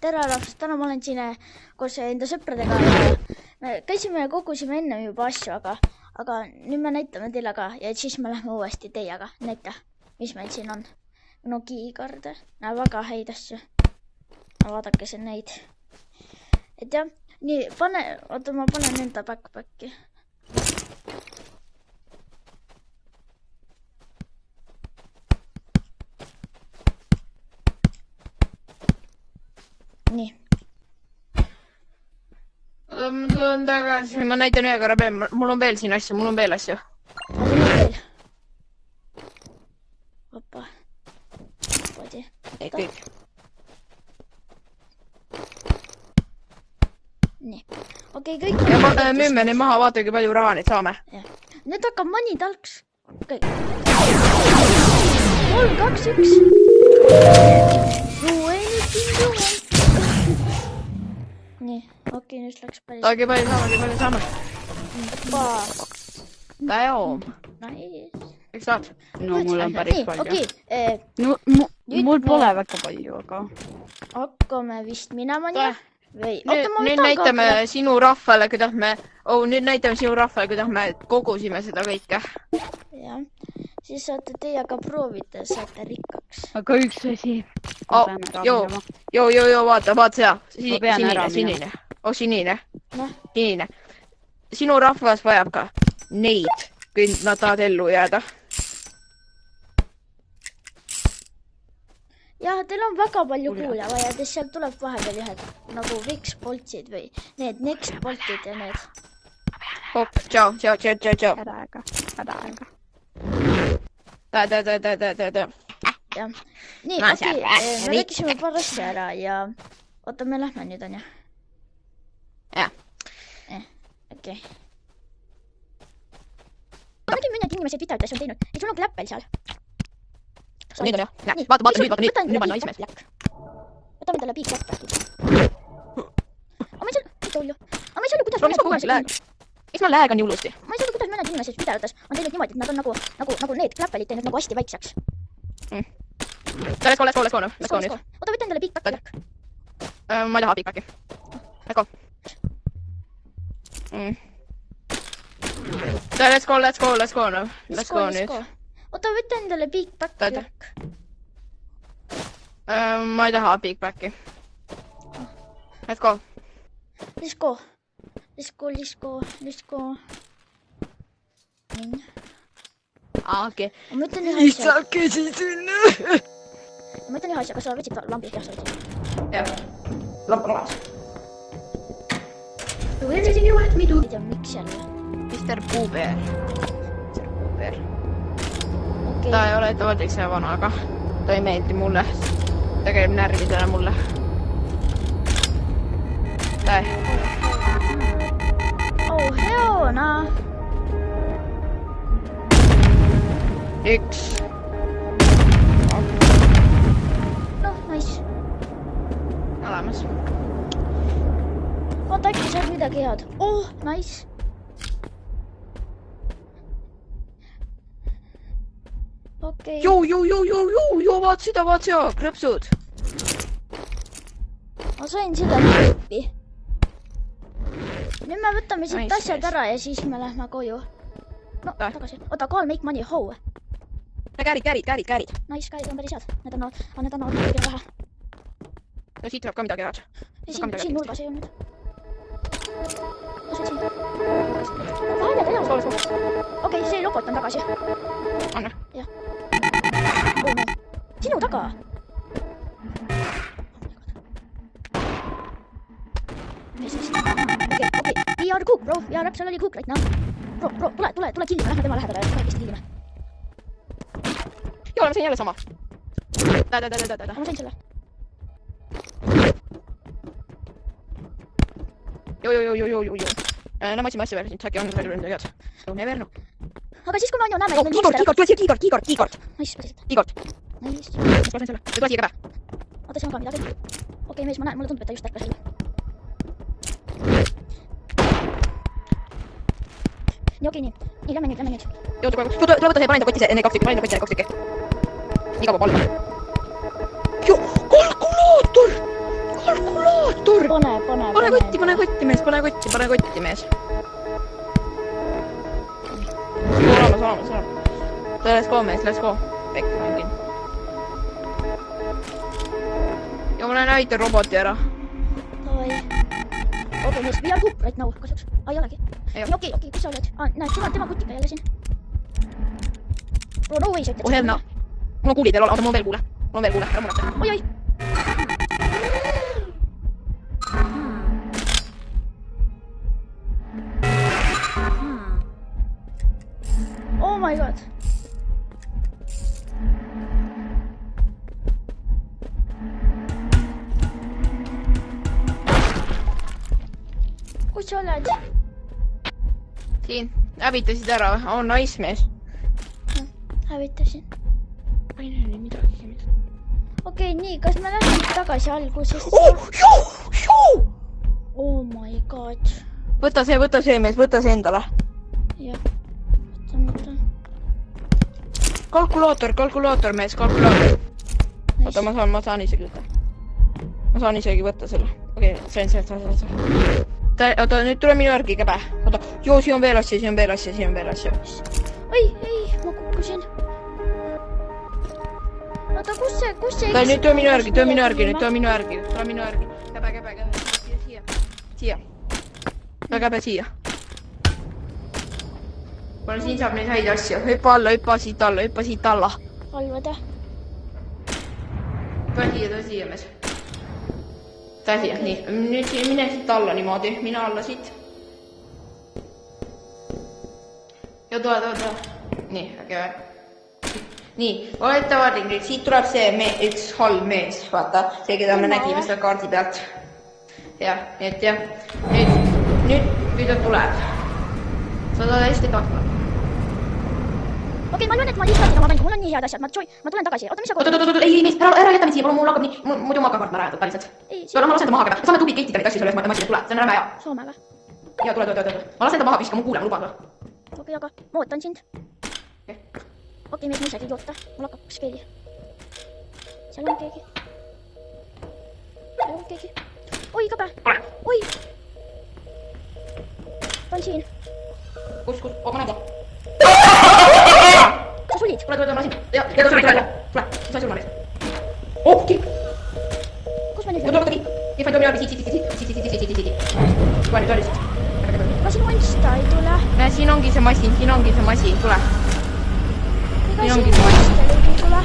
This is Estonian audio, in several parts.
tere rahvast, täna ma olen siin koos enda sõpradega ja me käisime ja kogusime enne juba asju, aga nüüd me näitame teile ka ja siis me lähme uuesti teiega. Näita, mis meil siin on. No kiikarde, väga häid asju. Vaadake siin neid. Et jah, nii, oota, ma panen enda backpacki. Nii. Ma tulen tagasi, ma näitan ühe korra veel, mul on veel siin asju, mul on veel asju. Siin on veel. Oppa. Poodi. Ei, kõik. Nii. Okei, kõik. Ja müüme neid maha, vaata kui palju raha neid saame. Nüüd hakkab money talks. Kõik. 3, 2, 1. Nii, okei, nüüd läks päris. Kui palju saame. Päevom. Nice. Eks saad? No mul on päris palju. Okei, Mul pole väga palju, aga... hakkame vist minema nii. Nüüd näitame sinu rahvale, kuidas me kogusime seda kõike. Jah, siis saate teie ka proovida, saate rikkaks. Aga üks asi. Joo, vaata seda. Sinine. Sinine. Sinu rahvas vajab ka neid, kui nad tahavad ellu jääda. Jah, teil on väga palju kuule vaja, et sealt tuleb vahepeal ühed nagu X-boltsid või need Next-boltid ja need. Hopp, tšau. Häda aega. Jah. Nii, okei, me rääkisime paar asja ära ja oota, me lähme nüüd, on jah? Jah. Okei. Ma mõtlen mõned inimesed videotes on teinud, et sul on kläppel seal. Nüüd on jah. Vaata nüüd ma olen naismees. Võtame talle piik kätte. Aga ma ei saa aru, kuidas Miks ma lääg on jullusti? Ma ei saa aru, kuidas mõned inimesed videotes on teinud niimoodi, et nad on nagu need kläppelid teinud nagu hästi väikseks. Let's go nüüd. Oota, võta endale piik päkki. Ma ei taha piikpäkki. Let's go nüüd. Oota, võta endale piik päkki. Ma ei taha piikpäkki. Let's go. Nii. Okei. Ma ütlen ühe asja, kas sa võtsid lambi? Jah, sa võtsid. Jah. Lamp on olemas. Ei tea, miks jälle? Mr. Puubeer. Ta ei ole ettevõtlik see vana, aga ta ei meeldi mulle. Ta käib närvidele mulle. Oh, heona! Üks. Noh, nice. Olemas. Vaata, äkki saad midagi head. Oh, nice. Okei. Joo, vaat seda, krõpsud. Ma sain seda tüüpi. Nüüd me võtame siit asjad ära ja siis me lähme koju. No, tagasi. Oota, call make money, how? Käärid. Nice, käärid on päris head. Need annavad kõige vähe. No siit tuleb ka midagi head. Siin nurgas ei olnud. Lased siin. Vaheled enas. Okei, see lokot on tagasi. On või? Jah. Sinu taga. Okei. We are cook, bro. We are actually cook right now. Bro, tule killime, lähme tema lähedale ja kiiresti killime. Joo, ma sain jälle sama. Ma sain selle. Joo. No ma otsime asja veel, siin äkki on veel midagi head. So never know. Aga siis kui me näeme... Kiigord. Nice, päriselt. Kiigord. Nice. Kas ma sain selle? See tuli siia ka pähe. Oota, siin on ka midagi. Okei, mees, ma näen, mulle tundub, et ta just ärkas selle. Nii, okei, nii. Nii, lähme nüüd. Joo, tule võtta see, pane enda kotti see, enne 2 tükki. Nii kaua palma. Joo, kalkulaator! Pane kotti, mees. Olemas. Let's go. Pekki mängin. Ja ma lähen näitan roboti ära. Davai. Oota, mees, we are hoop right now, kasuks. Ei olegi. Okei, kus sa oled? Näed, tema kutiga jälle siin. Bro, no way, sa ütled. Oh, hell no. Mul on kuulid veel, oota, mul on veel kuule. Ära murata. Oi. Oh my god. Kus sa oled? Siin, hävitasid ära või? Oh, nice mees. Hävitasin. Ei näe midagi. Okei, nii, kas me lähme tagasi algusest? Oh my god. Võta see mees, võta see endale. Jah, võtan. Kalkulaator mees, kalkulaator. Oota, ma saan isegi võtta. Ma saan isegi võtta selle. Okei, see. Oota, nüüd tule minu järgi käbe. Oota, joo, siin on veel asja. Ei, ma kukkusin. Oota, kus see? Nüüd tule minu järgi. Tule minu järgi. Käbe. Siia. Käbe siia. Kuna siin saab neid häid asju. Hüppa siit alla. Valvada. Tule siia, mees. Tule siia, nii. Nüüd mine siit alla niimoodi. Mine alla siit. Ja tule. Nii, äkki. Nii, ole ettevaatlik nüüd. Siit tuleb see üks halb mees, vaata. See, keda me nägime selle kaardi pealt. Jah, nii. Nüüd ta tuleb. Sa oled hästi tahtma. Okei, ma löön, et ma lihtsalt oma mängu. Mul on nii head asjad. Ma tulen tagasi. Oota, mis sa kodud? Oot, ei, mees, ära jäta mind siia. Mul hakkab nii. Muidu ma hakkab kartma ära jätta lihtsalt. Ma lasen ta maha käbe. Saame tubli keitida neid asju selles masinat. Tule, see on ära hea. Soomega. Ja, tule. Ma lasen ta maha püska. Mu kuule, ma luban. Okei, aga ma ootan sind. Okei, mees, ma isegi ei oota. Mul hakkab üks keegi. Seal on keegi. Oi, kabe. Oi. Ta on siin. Kus? Ma näen ta. Sa sulid? Tule, ma lasin. Ja ta sulid. Tule, sa sai surma mees. Oh, kill. Kus me nüüd lähen? Tule, nii, tule siit. Tule siit. Aga sinu monsta ei tule. Siin ongi see masin, tule. Ega sinu monster ei tule.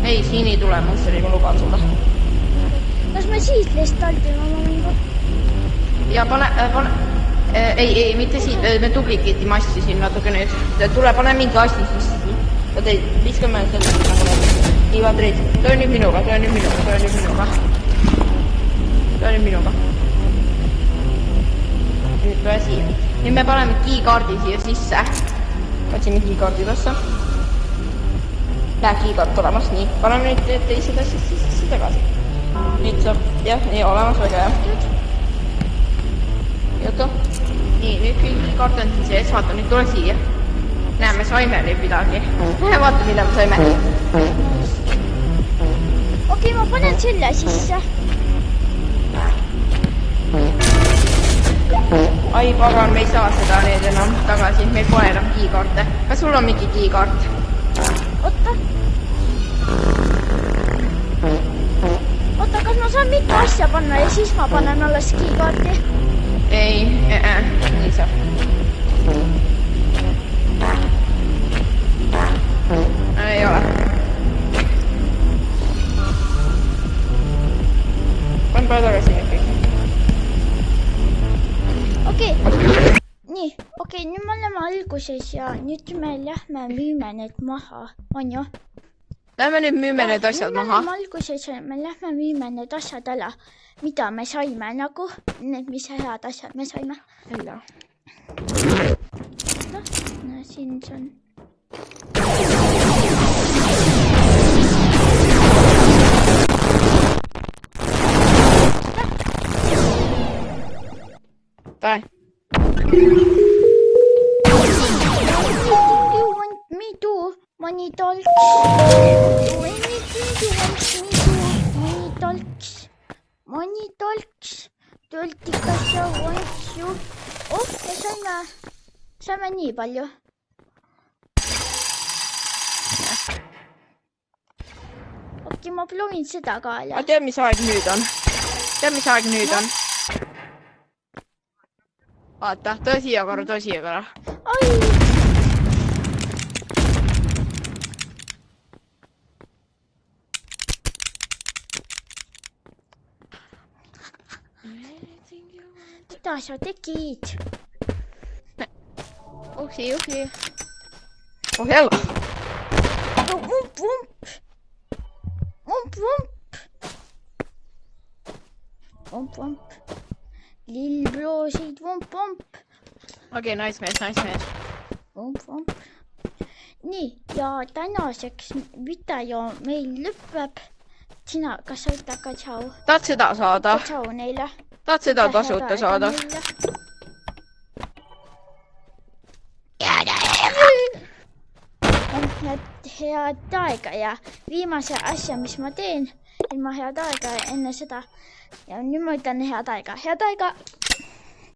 Ei, siin ei tule monsteri, ma luban sulle. Kas me siit lestaldime oma mängu? Ja pane... Ei, mitte siit, me duplikatime asju siin natuke nüüd. Tule, pane mingi asju sisse. Vaata, viskame selle nagu. Nii, vaata reid. Tule nüüd minuga. Nüüd tule siia. Nüüd me paneme keykaardi siia sisse. Otsime keykaardi tossa. Näe, keykaart olemas, nii. Paneme nüüd teised asjad sisse tagasi. Nüüd saab, jah, nii olemas, väga hea. Jutu. Nii, nüüd keykaart on siis ees, vaata, nüüd tule siia. Näe, me saime nüüd midagi. Vaata, mida me saime. Okei, ma panen selle sisse. Ai, pagan, me ei saa seda need enam tagasi. Meil pole enam keykaarte. Kas sul on mingi keykaart? Oota, kas ma saan mitu asja panna ja siis ma panen alles keykaarti? Ei, nii saab. Ei ole. Pan pole tagasi nüüd kõik. Okei, nüüd me oleme alguses ja nüüd me lähme müüme need maha, on ju? Lähme nüüd müüme need asjad maha. Me alguses me lähme müüme need asjad ära, mida me saime nagu, need mis head asjad me saime. Enda. No, siin see on. Bye. You want me to money talks? Money talks. mõni talks, toltikas ja vontsu. Oh, me saime nii palju. Okei, ma proovin seda ka. Ma tean, mis aeg nüüd on. Vaata, tõsi ja korra. Ai! Mida sa tegid? Uksi. Oh, jälle. Vump. Lillbroosid, vump. Okei, naismees. Vump. Nii, ja tänaseks video meil lõpeb. Sina, kas sa ütled ka tšau? Tahad seda saada? Tšau neile. Tahad seda tasuta saada? Head aega ja viimase asja, mis ma teen ilma head aega enne seda. Ja nüüd ma ütlen head aega.